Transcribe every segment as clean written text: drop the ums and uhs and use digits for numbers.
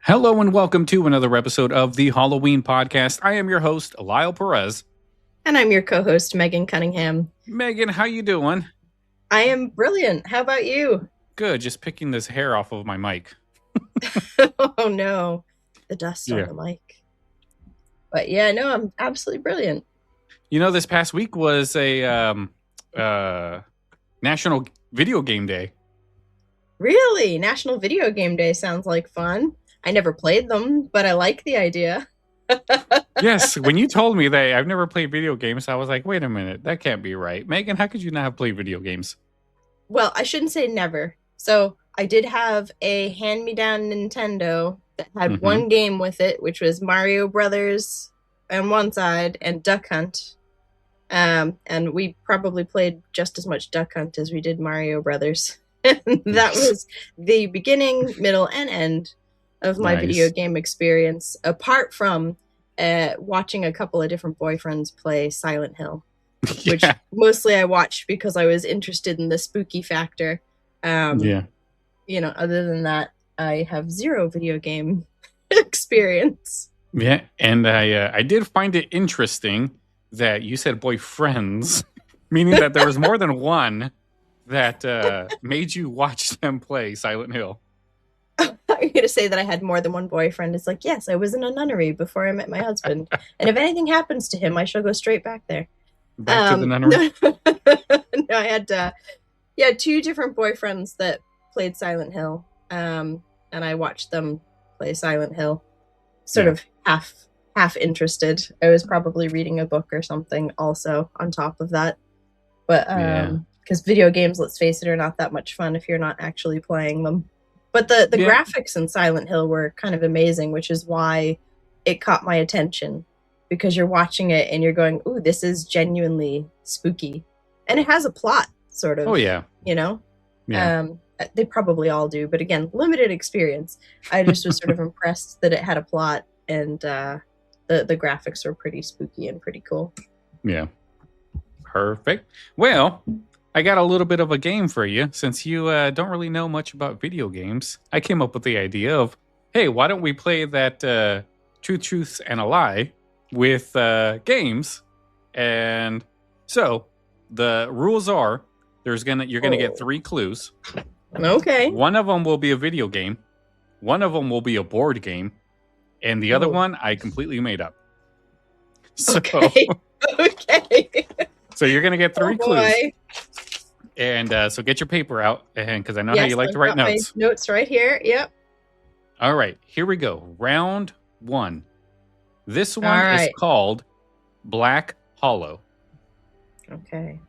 Hello and welcome to another episode of the Halloween podcast. I am your host, Lyle Perez. And I'm your co-host, Meghan Cunningham. Meghan, how you doing? I am brilliant. How about you? Good, just picking this hair off of my mic. Oh no, the dust on the mic. But yeah, no, I'm absolutely brilliant. You know, this past week was a National Video Game Day. Really? National Video Game Day sounds like fun. I never played them, but I like the idea. Yes, when you told me that I've never played video games, I was like, wait a minute, that can't be right. Meghan, how could you not have played video games? Well, I shouldn't say never. So I did have a hand-me-down Nintendo that had one game with it, which was Mario Brothers on one side and Duck Hunt. And we probably played just as much Duck Hunt as we did Mario Brothers. That was the beginning, middle, and end of my video game experience, apart from watching a couple of different boyfriends play Silent Hill, which mostly I watched because I was interested in the spooky factor. You know, other than that, I have zero video game experience. Yeah, and I did find it interesting that you said boyfriends, meaning that there was more than one that made you watch them play Silent Hill. You're going to say that I had more than one boyfriend. It's like, yes, I was in a nunnery before I met my husband. And if anything happens to him, I shall go straight back there. Back to the nunnery? No, I had two different boyfriends that played Silent Hill. And I watched them play Silent Hill. Sort of half interested. I was probably reading a book or something also on top of that. But because video games, let's face it, are not that much fun if you're not actually playing them. But the graphics in Silent Hill were kind of amazing, which is why it caught my attention. Because you're watching it and you're going, ooh, this is genuinely spooky. And it has a plot, sort of. Oh, yeah. You know? Yeah. They probably all do. But again, limited experience. I just was sort of impressed that it had a plot and the graphics were pretty spooky and pretty cool. Yeah. Perfect. Well, I got a little bit of a game for you. Since you don't really know much about video games, I came up with the idea of, hey, why don't we play that Two Truths and a Lie with games? And so the rules are you're gonna get 3 clues. Okay. One of them will be a video game. One of them will be a board game. And the other one I completely made up. So, okay. So you're going to get 3 clues. And so get your paper out, and because I know how you like to write notes. My notes right here. Yep. All right, here we go. Round 1. This one is called Black Hollow. Okay.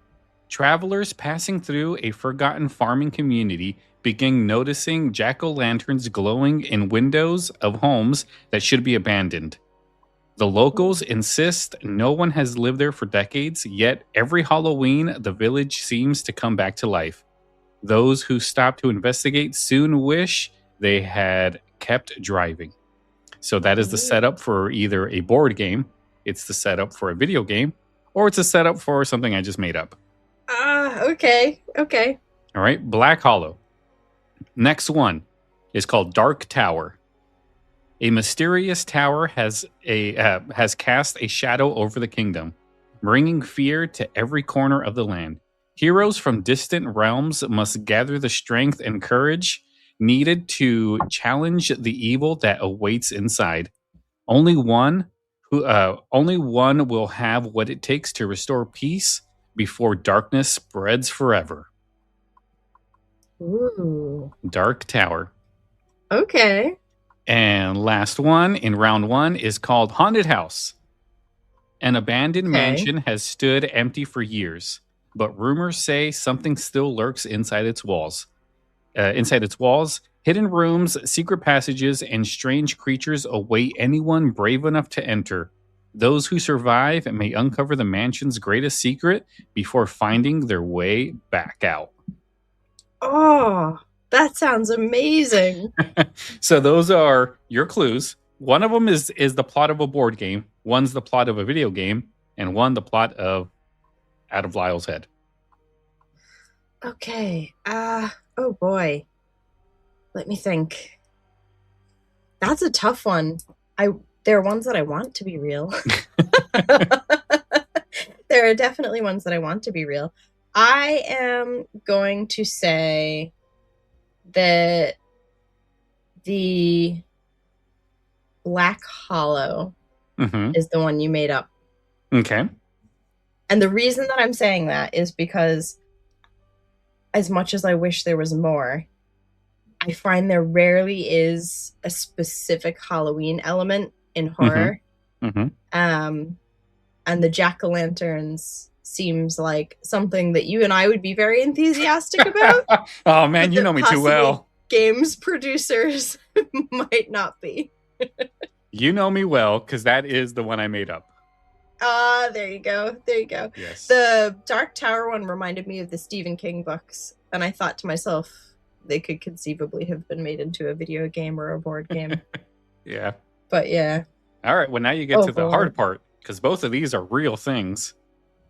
Travelers passing through a forgotten farming community begin noticing jack-o'-lanterns glowing in windows of homes that should be abandoned. The locals insist no one has lived there for decades, yet every Halloween, the village seems to come back to life. Those who stop to investigate soon wish they had kept driving. So that is the setup for either a board game, it's the setup for a video game, or it's a setup for something I just made up. Okay. All right, Black Hollow. Next one is called Dark Tower. A mysterious tower has cast a shadow over the kingdom, bringing fear to every corner of the land. Heroes from distant realms must gather the strength and courage needed to challenge the evil that awaits inside. Only one will have what it takes to restore peace before darkness spreads forever. Ooh. Dark Tower. Okay. And last one in round 1 is called Haunted House. An abandoned mansion has stood empty for years, but rumors say something still lurks inside its walls. Hidden rooms, secret passages, and strange creatures await anyone brave enough to enter. Those who survive may uncover the mansion's greatest secret before finding their way back out. Oh, that sounds amazing. So those are your clues. One of them is the plot of a board game. One's the plot of a video game, and one the plot of Out of Lyle's Head. Okay. Oh boy. Let me think. That's a tough one. There are ones that I want to be real. There are definitely ones that I want to be real. I am going to say that the Black Hollow is the one you made up. Okay. And the reason that I'm saying that is because as much as I wish there was more, I find there rarely is a specific Halloween element in horror. And the jack-o'-lanterns seems like something that you and I would be very enthusiastic about. Oh man, you know me too well. Games producers might not be. You know me well, because that is the one I made up. There you go. There you go. Yes. The Dark Tower one reminded me of the Stephen King books, and I thought to myself, they could conceivably have been made into a video game or a board game. Yeah. But yeah. All right. Well, now you get to the hard part, because both of these are real things,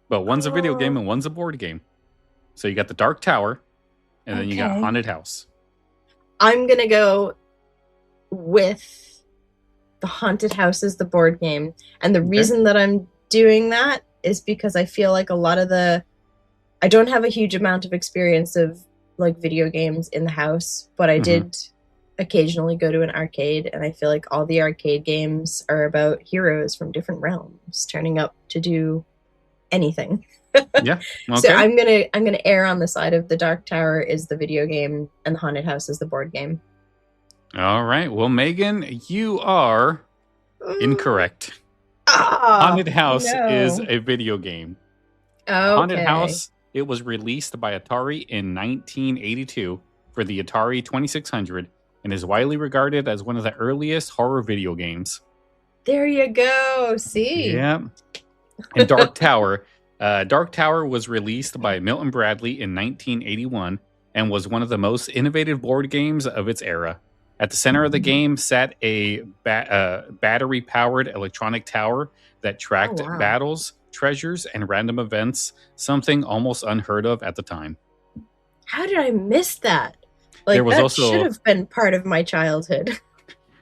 but one's a video game and one's a board game. So you got the Dark Tower, and then you got Haunted House. I'm going to go with the Haunted House as the board game. And the reason that I'm doing that is because I feel like I don't have a huge amount of experience of like video games in the house, but I did occasionally go to an arcade, and I feel like all the arcade games are about heroes from different realms turning up to do anything. Yeah. Okay. So I'm gonna err on the side of the Dark Tower is the video game and the Haunted House is the board game. All right. Well, Megan, you are incorrect. Haunted House is a video game. Okay. Haunted House, it was released by Atari in 1982 for the Atari 2600 and is widely regarded as one of the earliest horror video games. There you go. See? Yeah. And Dark Tower. Dark Tower was released by Milton Bradley in 1981 and was one of the most innovative board games of its era. At the center of the game sat a battery-powered electronic tower that tracked battles, treasures, and random events, something almost unheard of at the time. How did I miss that? Like, there was that also, should have been part of my childhood.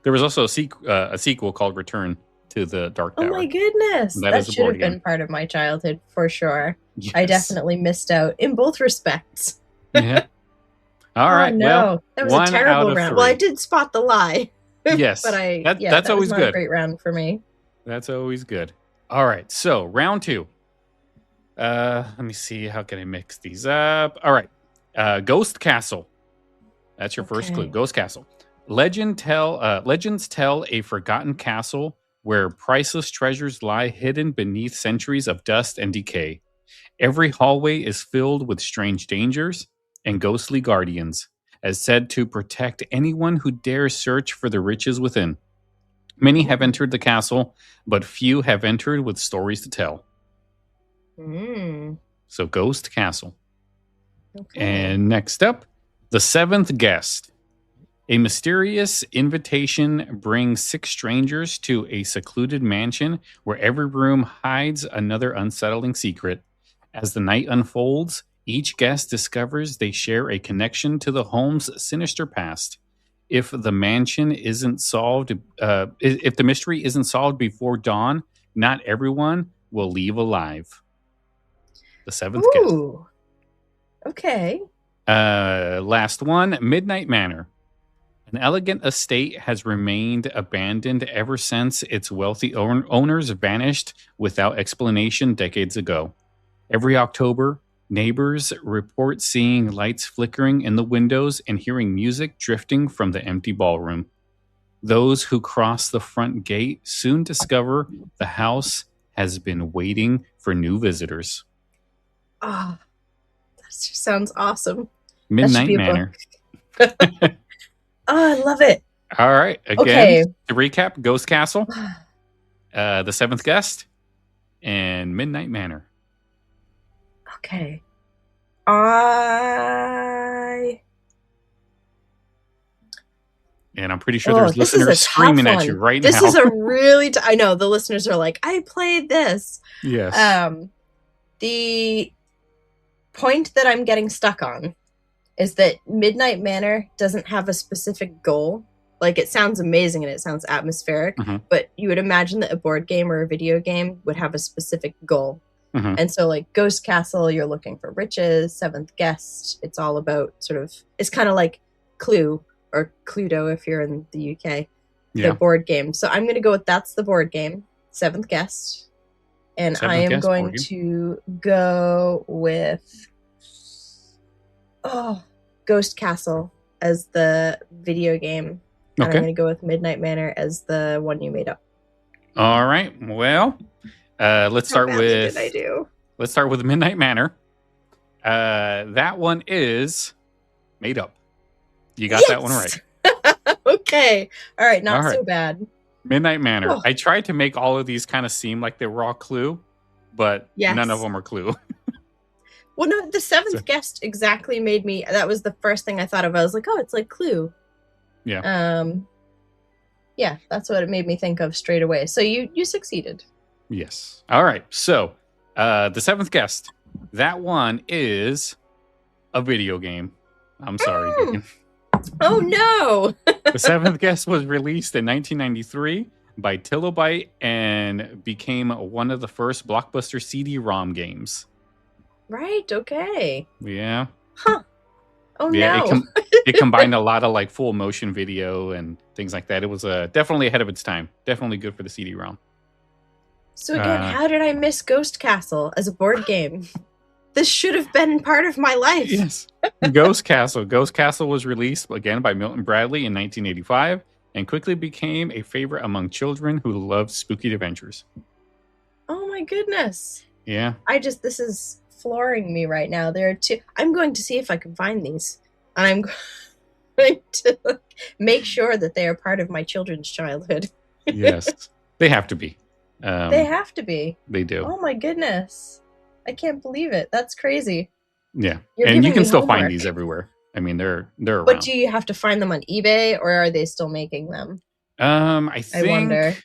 There was also a sequel called Return to the Dark Tower. Oh my goodness. That should have been part of my childhood for sure. Yes. I definitely missed out in both respects. Yeah. All right. No, well, that was a terrible round. 3. Well, I did spot the lie. Yes. But that's always was not good. A great round for me. That's always good. All right. So round 2. Let me see. How can I mix these up? All right. Ghost Castle. That's your first clue. Ghost Castle. Legends tell a forgotten castle where priceless treasures lie hidden beneath centuries of dust and decay. Every hallway is filled with strange dangers and ghostly guardians, as said to protect anyone who dares search for the riches within. Many have entered the castle, but few have entered with stories to tell. So Ghost Castle. Okay. And next up, The Seventh Guest. A mysterious invitation brings 6 strangers to a secluded mansion where every room hides another unsettling secret. As the night unfolds, each guest discovers they share a connection to the home's sinister past. If the mansion isn't solved, if the mystery isn't solved before dawn, not everyone will leave alive. The Seventh Guest. Okay. Last one, Midnight Manor. An elegant estate has remained abandoned ever since its wealthy owners vanished without explanation decades ago. Every October, neighbors report seeing lights flickering in the windows and hearing music drifting from the empty ballroom. Those who cross the front gate soon discover the house has been waiting for new visitors. That just sounds awesome. Midnight Manor. Oh, I love it. All right. Again, Okay. to recap, Ghost Castle, The Seventh Guest, and Midnight Manor. Okay. And I'm pretty sure there's This is a listeners tough screaming at you one. right This now. is a really I know the listeners are like, I played this. Yes. The point that I'm getting stuck on is that Midnight Manor doesn't have a specific goal. Like, it sounds amazing and it sounds atmospheric, but you would imagine that a board game or a video game would have a specific goal. And so, like, Ghost Castle, you're looking for riches. Seventh Guest, it's all about it's kind of like Clue or Cluedo if you're in the UK, the board game. So I'm going to go with that's the board game, Seventh Guest. And I am going to go with Ghost Castle as the video game. And I'm going to go with Midnight Manor as the one you made up. All right. Well, let's start with. Did I do? Let's start with Midnight Manor. That one is made up. You got that one right. Okay. All right. Not so bad. Midnight Manor. I tried to make all of these kind of seem like they were all Clue, but none of them are Clue. Well, no, the Seventh Guest exactly made me. That was the first thing I thought of. I was like, oh, it's like Clue. Yeah. Yeah, that's what it made me think of straight away. So you succeeded. Yes. All right. So, the Seventh Guest. That one is a video game. I'm sorry. Oh no! The Seventh Guest was released in 1993 by Kilobyte and became one of the first blockbuster CD-ROM games. Right. Okay. Yeah. Huh. Oh yeah, no! It combined a lot of like full motion video and things like that. It was definitely ahead of its time. Definitely good for the CD-ROM. So again, how did I miss Ghost Castle as a board game? This should have been part of my life. Yes. Ghost Castle. Ghost Castle was released again by Milton Bradley in 1985 and quickly became a favorite among children who loved spooky adventures. Oh my goodness. Yeah. This is flooring me right now. There are two. I'm going to see if I can find these. And I'm going to make sure that they are part of my children's childhood. Yes. They have to be. They have to be. They do. Oh my goodness. I can't believe it. That's crazy. Yeah. And you can still find these everywhere. I mean, they're around. But do you have to find them on eBay or are they still making them? I think I wonder.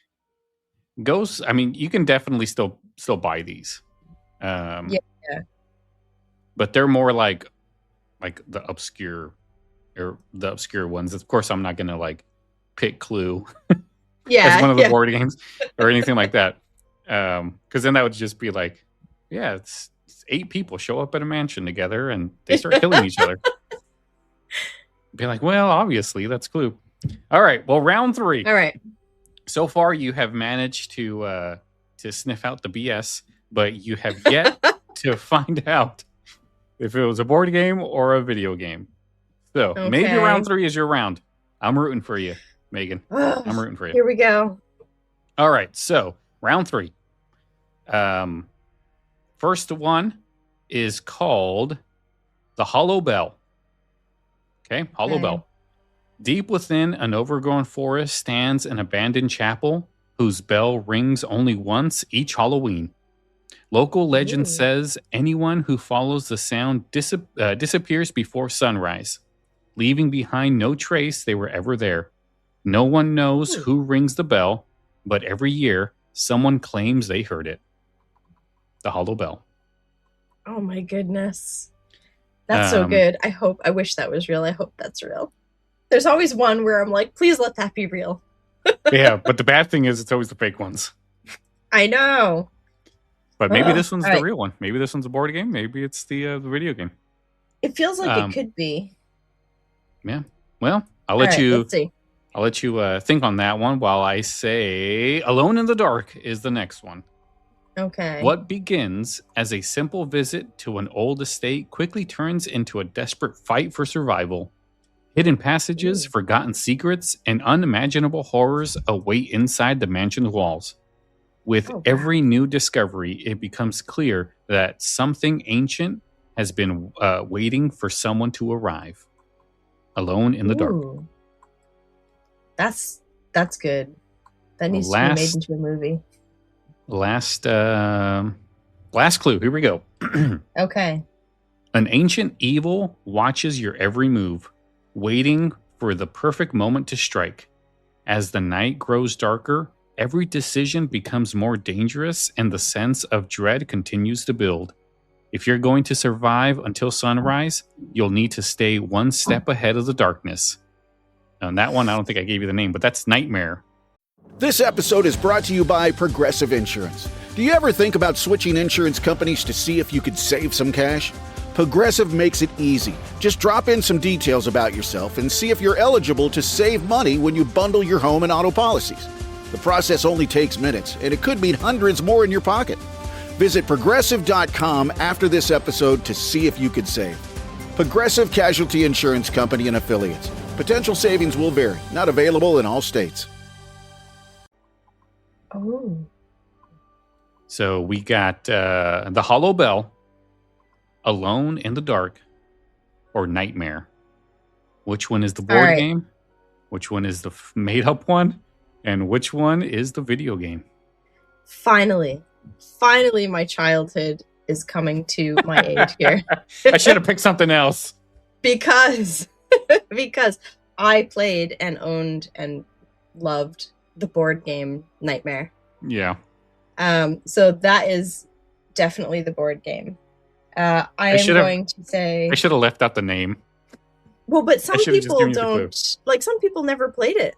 Ghosts, I mean, you can definitely still buy these. Yeah. But they're more like the obscure ones. Of course, I'm not going to like pick Clue as one of the board games or anything like that. Because then that would just be like, yeah, it's 8 people show up at a mansion together and they start killing each other. Be like, well, obviously that's Clue. All right, well, round 3. All right. So far, you have managed to sniff out the BS, but you have yet to find out if it was a board game or a video game. So maybe round 3 is your round. I'm rooting for you, Megan. I'm rooting for you. Here we go. All right, so round 3. First one is called The Hollow Bell. Okay, Hollow Bell. Deep within an overgrown forest stands an abandoned chapel whose bell rings only once each Halloween. Local legend says anyone who follows the sound disappears before sunrise, leaving behind no trace they were ever there. No one knows who rings the bell, but every year someone claims they heard it. The Hollow Bell. Oh my goodness. That's so good. I wish that was real. I hope that's real. There's always one where I'm like, please let that be real. Yeah, but the bad thing is it's always the fake ones. I know. But maybe this one's the real one. Maybe this one's a board game. Maybe it's the video game. It feels like it could be. Yeah. Well, I'll let you. Let's see. I'll let you think on that one while I say Alone in the Dark is the next one. Okay. What begins as a simple visit to an old estate quickly turns into a desperate fight for survival. Hidden passages, forgotten secrets, and unimaginable horrors await inside the mansion's walls. With every new discovery, it becomes clear that something ancient has been waiting for someone to arrive. Alone in the Dark. That's good. That Well, needs to be made into a movie. Last clue. Here we go. Okay. An ancient evil watches your every move, waiting for the perfect moment to strike. As the night grows darker, every decision becomes more dangerous and the sense of dread continues to build. If you're going to survive until sunrise, you'll need to stay one step ahead of the darkness. On that one, I don't think I gave you the name, but that's Nightmare. This episode is brought to you by Progressive Insurance. Do you ever think about switching insurance companies to see if you could save some cash? Progressive makes it easy. Just drop in some details about yourself and see if you're eligible to save money when you bundle your home and auto policies. The process only takes minutes, and it could mean hundreds more in your pocket. Visit Progressive.com after this episode to see if you could save. Progressive Casualty Insurance Company and Affiliates. Potential savings will vary. Not available in all states. Oh. So we got The Hollow Bell, Alone in the Dark, or Nightmare. Which one is the board game? Which one is the made-up one? And which one is the video game? Finally, my childhood is coming to my age here. I should have picked something else. Because I played and owned and loved the board game Nightmare. Yeah. So that is definitely the board game. I am going to say... I should have left out the name. Well, but some people don't... Like, some people never played it.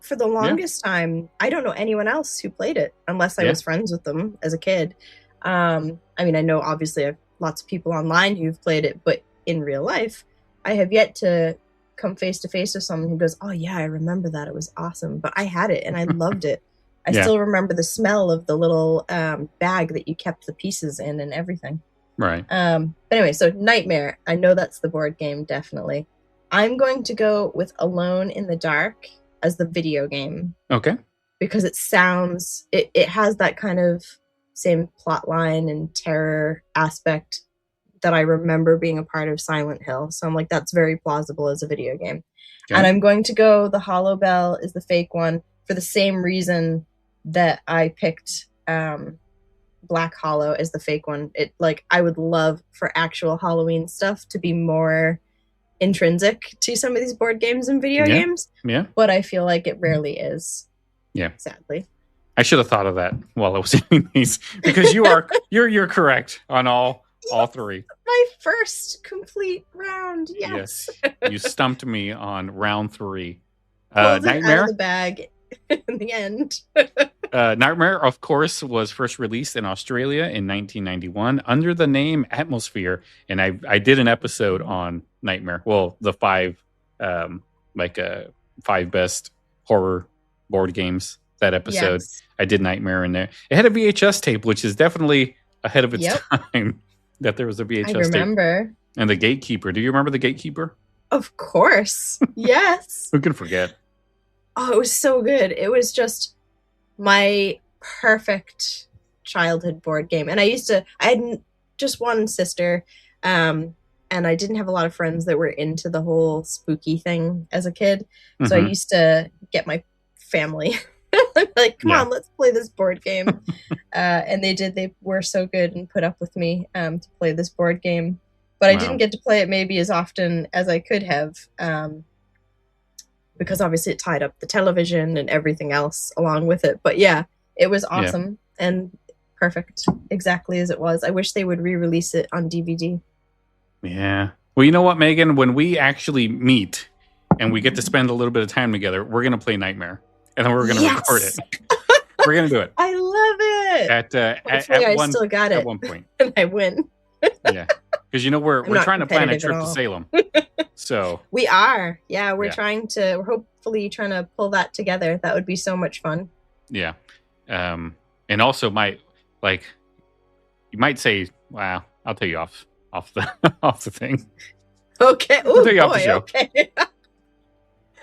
For the longest time, I don't know anyone else who played it, unless I was friends with them as a kid. I mean, I know, obviously, I have lots of people online who've played it, but in real life, I have yet to come face-to-face with someone who goes, oh, yeah, I remember that. It was awesome. But I had it, and I loved it. I still remember the smell of the little bag that you kept the pieces in and everything. Right. But anyway, so Nightmare. I know that's the board game, definitely. I'm going to go with Alone in the Dark as the video game. Okay. Because it sounds... It has that kind of same plot line and terror aspect that I remember being a part of Silent Hill. So I'm like, that's very plausible as a video game. Okay. And I'm going to go The Hollow Bell is the fake one for the same reason that I picked Black Hollow as the fake one. I would love for actual Halloween stuff to be more intrinsic to some of these board games and video games. Yeah. But I feel like it rarely is. Yeah. Sadly. I should have thought of that while I was doing these, because you're correct on all three. My first complete round. Yes. You stumped me on round 3. Nightmare out of the bag in the end. Nightmare, of course, was first released in Australia in 1991 under the name Atmosphere, and I did an episode on Nightmare. Well, the 5 best horror board games. That episode, yes. I did Nightmare in there. It had a VHS tape, which is definitely ahead of its time. That there was a VHS tape. I remember. Tape. And The Gatekeeper. Do you remember The Gatekeeper? Of course. Yes. Who can forget? Oh, it was so good. It was just my perfect childhood board game. And I had just one sister, and I didn't have a lot of friends that were into the whole spooky thing as a kid. Mm-hmm. So I used to get my family like, come on, let's play this board game. And they did. They were so good and put up with me to play this board game. But I didn't get to play it maybe as often as I could have, because obviously it tied up the television and everything else along with it. But yeah, it was awesome and perfect, exactly as it was. I wish they would re-release it on DVD. Yeah. Well, you know what, Megan? When we actually meet and we get to spend a little bit of time together, we're going to play Nightmare. And then we're going to record it. We're going to do it. I love it. Still got it. At one point. And I win. Yeah. Because, we're trying to plan a trip to Salem. So we are. Yeah, we're hopefully trying to pull that together. That would be so much fun. Yeah. And also you might say, wow, I'll tell you off the thing. Okay. I'll tell you off the show. Okay.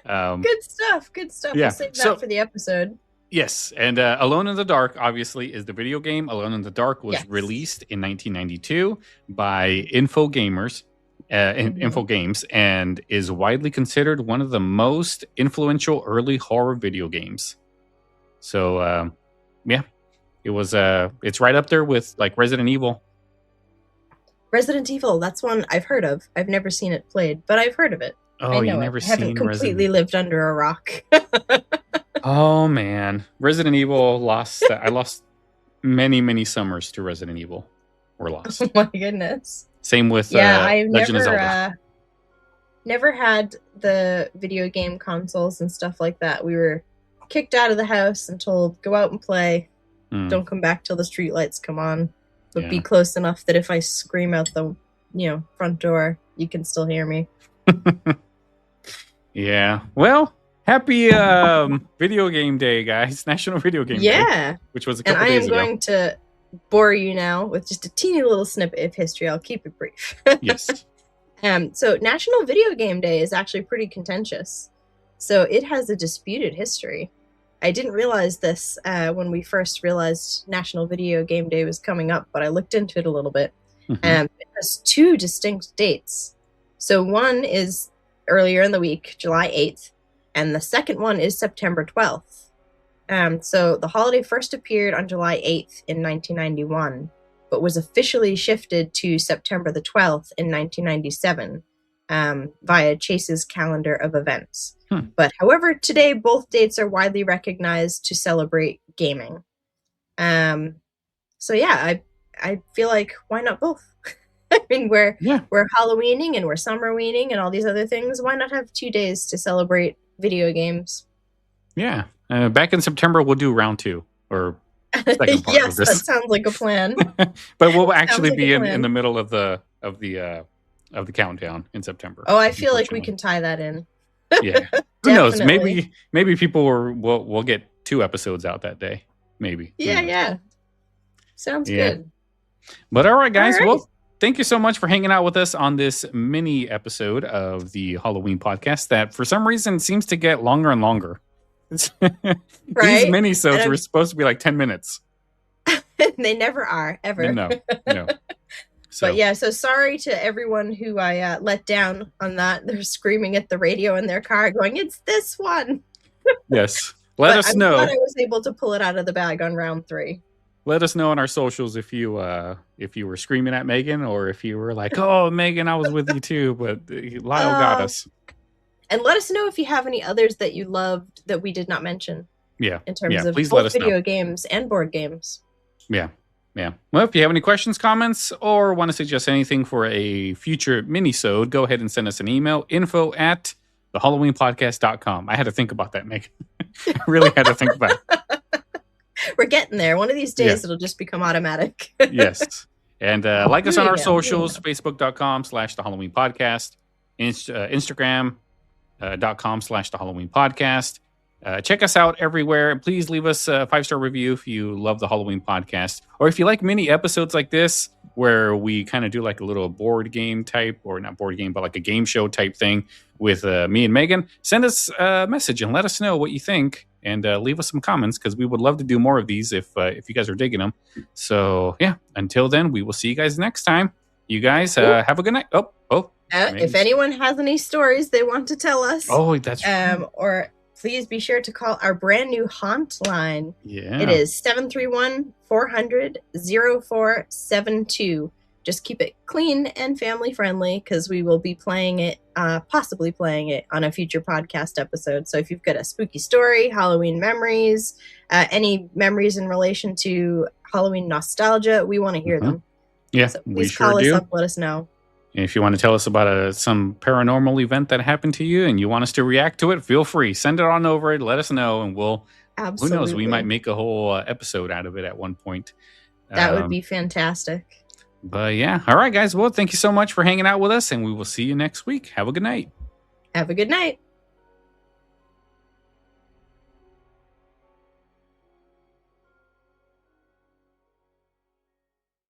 Good stuff. Yeah. We'll save that for the episode. Yes, and Alone in the Dark, obviously, is the video game. Alone in the Dark was released in 1992 by Infogamers, Info Games, and is widely considered one of the most influential early horror video games. So, yeah, it was. It's right up there with like Resident Evil. Resident Evil, that's one I've heard of. I've never seen it played, but I've heard of it. Oh, you never seen haven't completely lived under a rock. Oh man, Resident Evil lost. I lost many summers to Resident Evil. Were lost. Oh my goodness. Same with I've Legend of Zelda. Never had the video game consoles and stuff like that. We were kicked out of the house and told, go out and play. Don't come back till the streetlights come on. But be close enough that if I scream out the front door, you can still hear me. Yeah. Well, happy video game day, guys. National Video Game Day. Which was a couple days ago. And I am going to bore you now with just a teeny little snippet of history. I'll keep it brief. Yes. So National Video Game Day is actually pretty contentious. So it has a disputed history. I didn't realize this when we first realized National Video Game Day was coming up, but I looked into it a little bit. It has two distinct dates. So one is earlier in the week, July 8th, and the second one is September 12th. So the holiday first appeared on July 8th in 1991, but was officially shifted to September the 12th in 1997 via Chase's calendar of events. But however, today both dates are widely recognized to celebrate gaming. So yeah, I feel like why not both? I mean, we're Halloweening and we're summerweening and all these other things. Why not have 2 days to celebrate video games? Yeah. Back in September, we'll do round 2 or second part yes, of this. That sounds like a plan. But we'll actually be in the middle of the countdown in September. Oh, I feel like we can tie that in. Yeah. Who knows? Maybe people will get 2 episodes out that day. Maybe. Yeah. Sounds good. But all right, guys. All right. Well, thank you so much for hanging out with us on this mini episode of the Halloween podcast that for some reason seems to get longer and longer. Right? These mini-sodes were supposed to be like 10 minutes. They never are, ever. No. So. But yeah, so sorry to everyone who I let down on that. They're screaming at the radio in their car going, it's this one. Yes. Let us know. I'm glad I was able to pull it out of the bag on round 3. Let us know on our socials if you were screaming at Meghan or if you were like, oh, Meghan, I was with you too, but Lyle got us. And let us know if you have any others that you loved that we did not mention. Yeah. In terms of please both let us video know. games and board games. Yeah. Well, if you have any questions, comments, or want to suggest anything for a future mini-sode, go ahead and send us an email, info@thehalloweenpodcast.com. I had to think about that, Meghan. I really had to think about it. We're getting there. One of these days, it'll just become automatic. Yes. And like us on our socials, facebook.com/thehalloweenpodcast, Instagram.com/thehalloweenpodcast. Check us out everywhere. Please leave us a 5-star review if you love the Halloween podcast. Or if you like mini episodes like this, where we kind of do like a little board game type, or not board game, but like a game show type thing with me and Meghan, send us a message and let us know what you think. And leave us some comments because we would love to do more of these if you guys are digging them. So, yeah, until then, we will see you guys next time. You guys have a good night. If anyone has any stories they want to tell us. Oh, that's right. Or please be sure to call our brand new haunt line. Yeah. It is 731-400-0472. Just keep it clean and family friendly because we will be playing it, possibly playing it on a future podcast episode. So if you've got a spooky story, Halloween memories, any memories in relation to Halloween nostalgia, we want to hear them. Yeah, so please call us up, let us know. And if you want to tell us about some paranormal event that happened to you and you want us to react to it, feel free. Send it on over. Let us know, and we'll. Absolutely. Who knows? We might make a whole episode out of it at one point. That would be fantastic. But yeah, all right, guys. Well, thank you so much for hanging out with us, and we will see you next week. Have a good night. Have a good night.